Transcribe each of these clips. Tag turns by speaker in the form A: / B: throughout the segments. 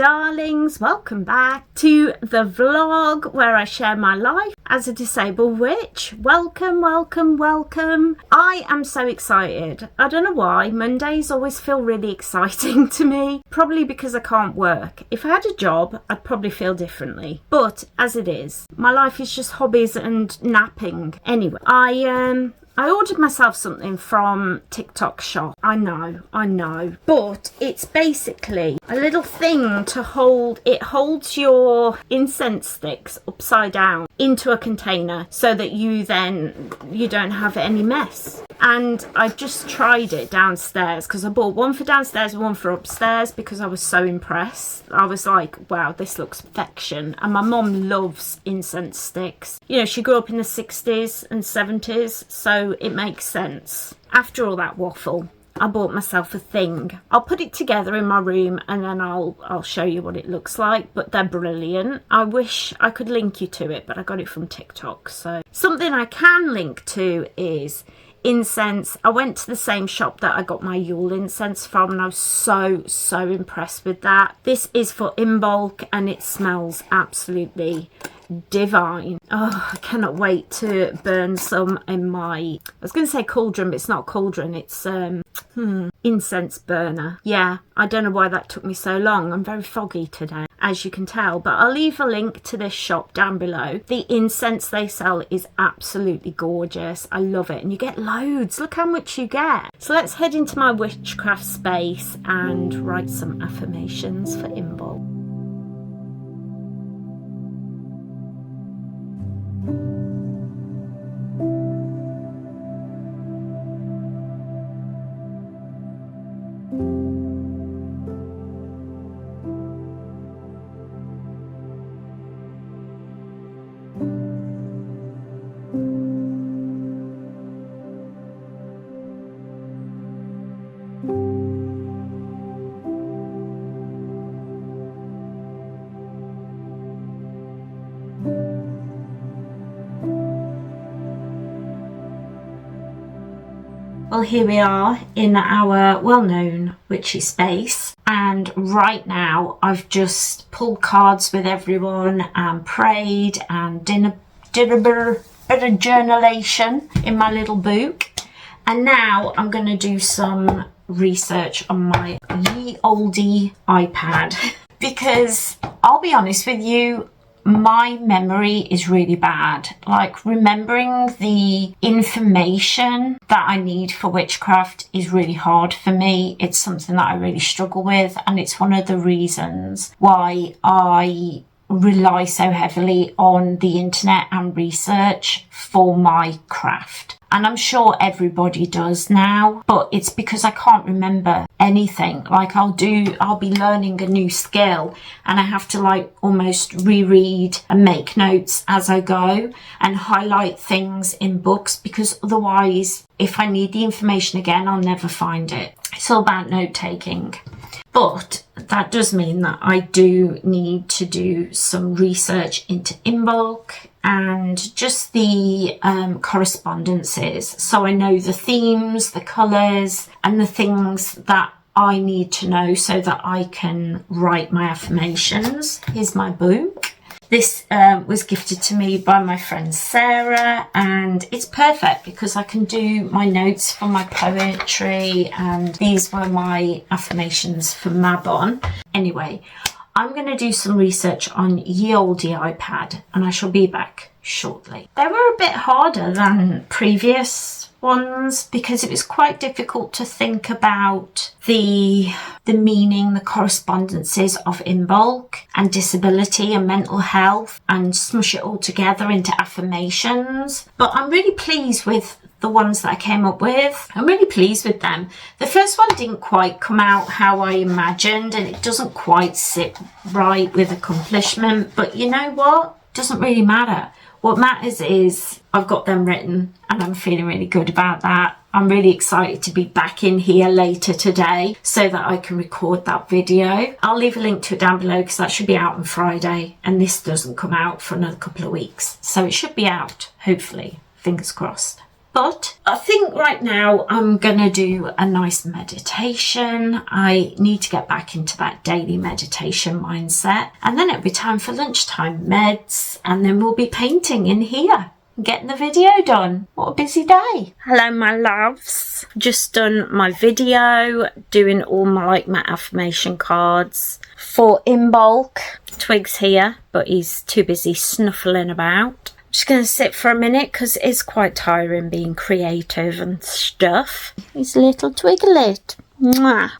A: darlings, welcome back to the vlog where I share my life as a disabled witch. Welcome. I am so excited. I don't know why, Mondays always feel really exciting to me, probably because I can't work. If I had a job, I'd probably feel differently, but as it is, my life is just hobbies and napping. Anyway, I ordered myself something from TikTok shop. I know. But it's basically a little thing to hold. It holds your incense sticks upside down into a container so that you don't have any mess. And I just tried it downstairs because I bought one for downstairs and one for upstairs because I was so impressed. I was like, wow, this looks perfection. And my mum loves incense sticks. You know, she grew up in the 60s and 70s, so it makes sense. After all that waffle, I bought myself a thing. I'll put it together in my room and then I'll show you what it looks like, but they're brilliant. I wish I could link you to it, but I got it from TikTok. So something I can link to is incense. I went to the same shop that I got my Yule incense from and I was so impressed with that. This is for in bulk and it smells absolutely divine. Oh, I cannot wait to burn some in my, I was going to say cauldron, but it's not a cauldron, it's incense burner. Yeah, I don't know why that took me so long. I'm very foggy today, as you can tell, but I'll leave a link to this shop down below. The incense they sell is absolutely gorgeous. I love it, and you get loads. Look how much you get. So let's head into my witchcraft space and write some affirmations for Imbolc. Well, here we are in our well-known witchy space, and right now I've just pulled cards with everyone and prayed and did a bit of journalation in my little book, and now I'm going to do some research on my ye olde iPad because I'll be honest with you, my memory is really bad. Like, remembering the information that I need for witchcraft is really hard for me. It's something that I really struggle with, and it's one of the reasons why I rely so heavily on the internet and research for my craft. And I'm sure everybody does now, but it's because I can't remember anything. Like, I'll be learning a new skill and I have to like almost reread and make notes as I go and highlight things in books, because otherwise, if I need the information again, I'll never find it. It's all about note taking. But that does mean that I do need to do some research into Imbolc and just the correspondences, so I know the themes, the colours and the things that I need to know so that I can write my affirmations. Here's my book. This was gifted to me by my friend Sarah, and it's perfect because I can do my notes for my poetry, and these were my affirmations for Mabon. Anyway, I'm going to do some research on ye olde iPad and I shall be back shortly. They were a bit harder than previous ones because it was quite difficult to think about the meaning, the correspondences of Imbolc and disability and mental health, and smush it all together into affirmations. But I'm really pleased with the ones that I came up with. I'm really pleased with them. The first one didn't quite come out how I imagined, and it doesn't quite sit right with accomplishment, but you know what? It doesn't really matter. What matters is I've got them written and I'm feeling really good about that. I'm really excited to be back in here later today so that I can record that video. I'll leave a link to it down below because that should be out on Friday, and this doesn't come out for another couple of weeks. So it should be out, hopefully, fingers crossed. But I think right now I'm going to do a nice meditation. I need to get back into that daily meditation mindset. And then it'll be time for lunchtime meds. And then we'll be painting in here. Getting the video done. What a busy day. Hello my loves. Just done my video, doing all my affirmation cards for In Bulk. Twig's here, but he's too busy snuffling about. I'm just going to sit for a minute because it is quite tiring being creative and stuff. He's a little Twiglet. Mwah.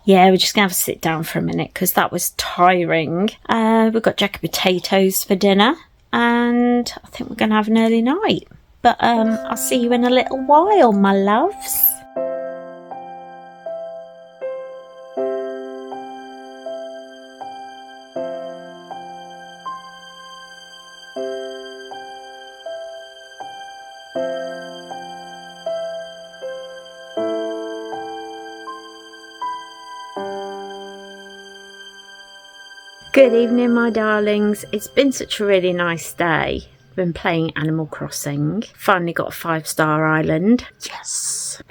A: Yeah, we're just going to have to sit down for a minute because that was tiring. We've got jacket potatoes for dinner. And I think we're going to have an early night. But I'll see you in a little while, my loves. Good evening, my darlings. It's been such a really nice day. I've been playing Animal Crossing. Finally got a 5-star island. Yes.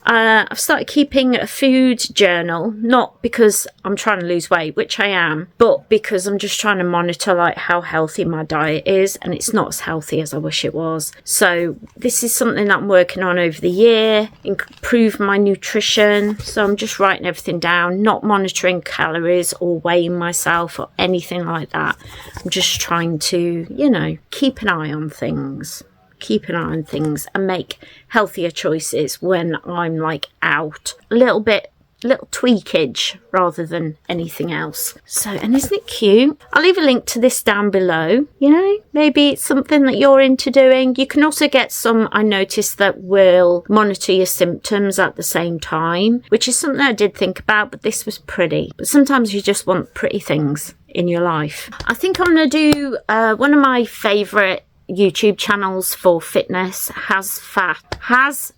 A: I've started keeping a food journal, not because I'm trying to lose weight, which I am, but because I'm just trying to monitor how healthy my diet is, and it's not as healthy as I wish it was. So this is something that I'm working on over the year, improve my nutrition. So I'm just writing everything down, not monitoring calories or weighing myself or anything like that. I'm just trying to, keep an eye on things. Keep an eye on things and make healthier choices when I'm out a little tweakage rather than anything else. So, and isn't it cute? I'll leave a link to this down below. Maybe it's something that you're into doing. You can also get some, I noticed, that will monitor your symptoms at the same time, which is something I did think about, but this was pretty. But sometimes you just want pretty things in your life. I think I'm going to do one of my favourite YouTube channels for fitness, Has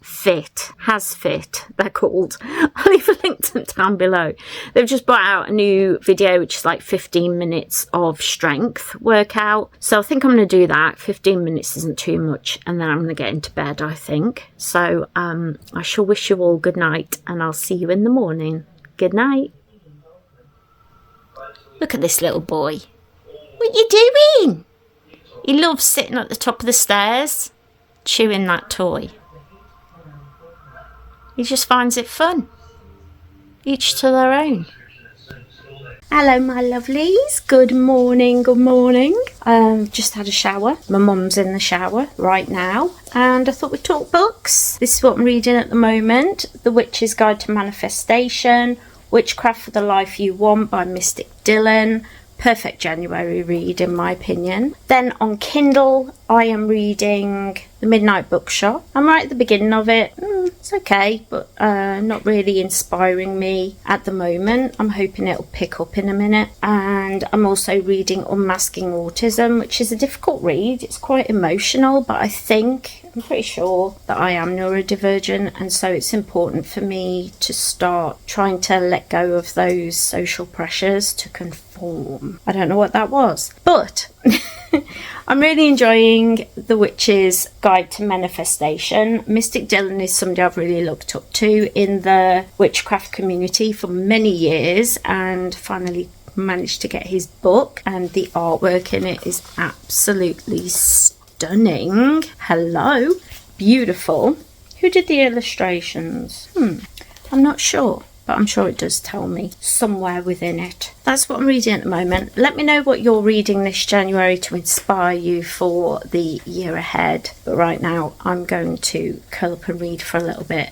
A: Fit, they're called. I'll leave a link to them down below. They've just brought out a new video which is 15 minutes of strength workout, so I think I'm going to do that. 15 minutes isn't too much, and then I'm going to get into bed, I think. So I shall wish you all good night, and I'll see you in the morning. Good night. Look at this little boy. What you doing? He loves sitting at the top of the stairs, chewing that toy. He just finds it fun. Each to their own. Hello, my lovelies. Good morning, good morning. Just had a shower. My mum's in the shower right now. And I thought we'd talk books. This is what I'm reading at the moment. The Witch's Guide to Manifestation. Witchcraft for the Life You Want by Mystic Dylan. Perfect January read, in my opinion. Then on Kindle, I am reading The Midnight Bookshop. I'm right at the beginning of it. It's okay, but not really inspiring me at the moment. I'm hoping it'll pick up in a minute. And I'm also reading Unmasking Autism, which is a difficult read. It's quite emotional, but I'm pretty sure that I am neurodivergent, and so it's important for me to start trying to let go of those social pressures to conform. I don't know what that was, but I'm really enjoying The Witch's Guide to Manifestation. Mystic Dylan is somebody I've really looked up to in the witchcraft community for many years, and finally managed to get his book, and the artwork in it is absolutely stunning. Hello. Beautiful. Who did the illustrations? I'm not sure, but I'm sure it does tell me somewhere within it. That's what I'm reading at the moment. Let me know what you're reading this January to inspire you for the year ahead. But right now, I'm going to curl up and read for a little bit.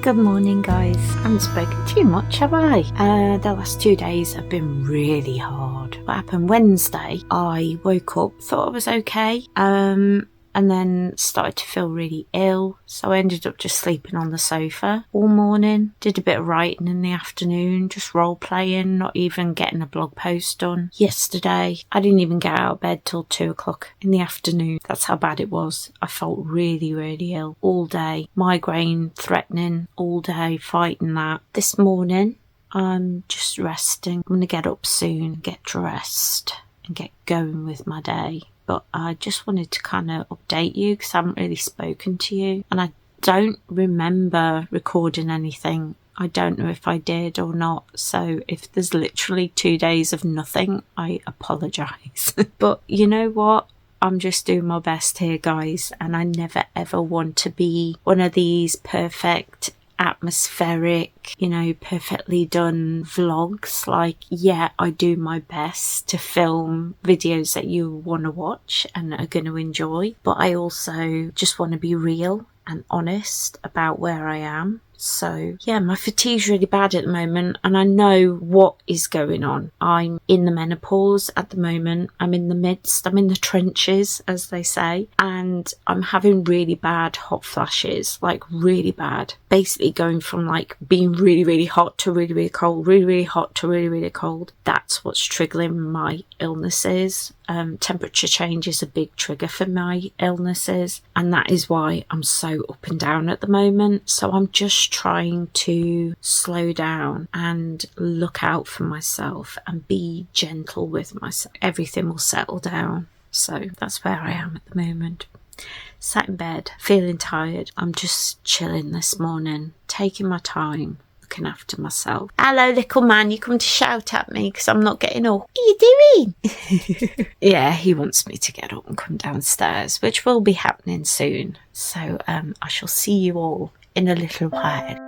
A: Good morning, guys. I haven't spoken too much, have I? The last 2 days have been really hard. What happened Wednesday? I woke up, thought I was okay, and then started to feel really ill. So I ended up just sleeping on the sofa all morning. Did a bit of writing in the afternoon, just role playing, not even getting a blog post done. Yesterday, I didn't even get out of bed till 2 o'clock in the afternoon. That's how bad it was. I felt really, really ill all day. Migraine threatening all day, fighting that. This morning, I'm just resting. I'm going to get up soon, get dressed and get going with my day. But I just wanted to kind of update you because I haven't really spoken to you. And I don't remember recording anything. I don't know if I did or not. So if there's literally 2 days of nothing, I apologise. But you know what? I'm just doing my best here, guys. And I never ever want to be one of these perfect atmospheric, perfectly done vlogs. Like, yeah, I do my best to film videos that you want to watch and are going to enjoy, but I also just want to be real and honest about where I am. So yeah, my fatigue's really bad at the moment and I know what is going on. I'm in the menopause at the moment. I'm in the trenches, as they say, and I'm having really bad hot flashes, like really bad. Basically going from like being really, really hot to really, really cold, really, really hot to really, really cold. That's what's triggering my illnesses. Temperature change is a big trigger for my illnesses, and that is why I'm so up and down at the moment. So I'm just trying to slow down and look out for myself and be gentle with myself. Everything will settle down. So that's where I am at the moment. Sat in bed, feeling tired. I'm just chilling this morning, taking my time, looking after myself. Hello, little man, you come to shout at me because I'm not getting up. What are you doing? Yeah, he wants me to get up and come downstairs, which will be happening soon. So I shall see you all in a little while.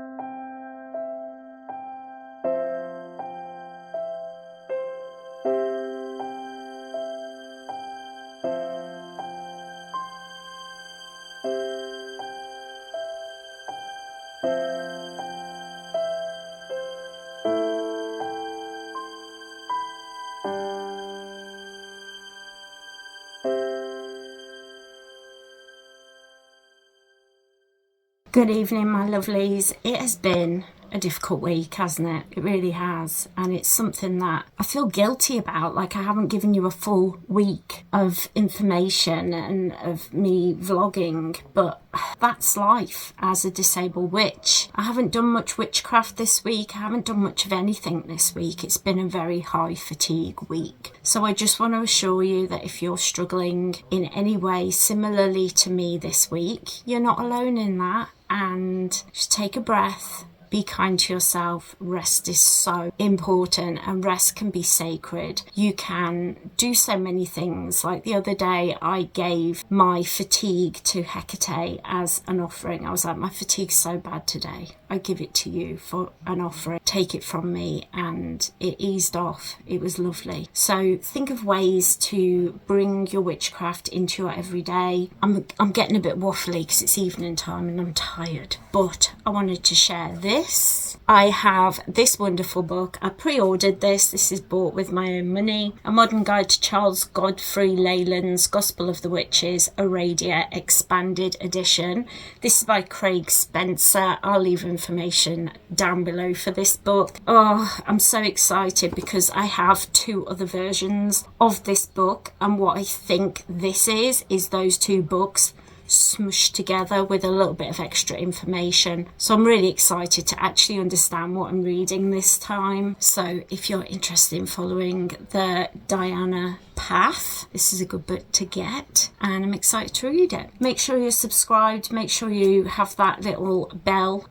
A: Good evening, my lovelies. It has been a difficult week, hasn't it? It really has. And it's something that I feel guilty about. Like, I haven't given you a full week of information and of me vlogging, but that's life as a disabled witch. I haven't done much witchcraft this week. I haven't done much of anything this week. It's been a very high fatigue week. So I just want to assure you that if you're struggling in any way similarly to me this week, you're not alone in that. And just take a breath, be kind to yourself. Rest is so important and rest can be sacred. You can do so many things. Like the other day, I gave my fatigue to Hecate as an offering. I was like, my fatigue's so bad today. I give it to you for an offering. Take it from me, and it eased off. It was lovely. So think of ways to bring your witchcraft into your everyday. I'm getting a bit waffly because it's evening time and I'm tired, but I wanted to share this. I have this wonderful book. I pre-ordered this. This is bought with my own money. A Modern Guide to Charles Godfrey Leland's Gospel of the Witches, Aradia Expanded Edition. This is by Craig Spencer. I'll leave information down below for this book. Oh, I'm so excited because I have 2 other versions of this book, and what I think this is those 2 books smushed together with a little bit of extra information. So I'm really excited to actually understand what I'm reading this time. So if you're interested in following the Diana path, this is a good book to get, and I'm excited to read it. Make sure you're subscribed, make sure you have that little bell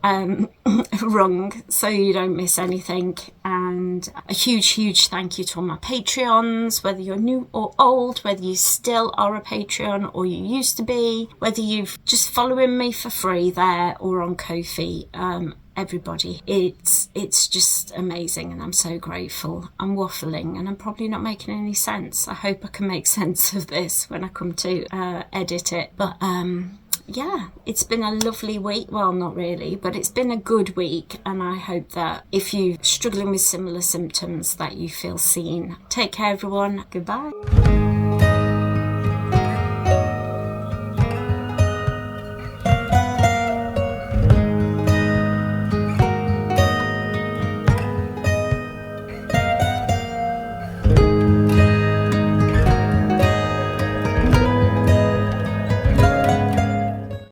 A: rung so you don't miss anything. And a huge thank you to all my Patreons, whether you're new or old, whether you still are a Patreon or you used to be, whether you've just following me for free there or on Ko-fi. Everybody, it's just amazing, and I'm so grateful. I'm waffling and I'm probably not making any sense. I hope I can make sense of this when I come to edit it, but yeah, it's been a lovely week. Well, not really, but it's been a good week, and I hope that if you're struggling with similar symptoms that you feel seen. Take care, everyone. Goodbye.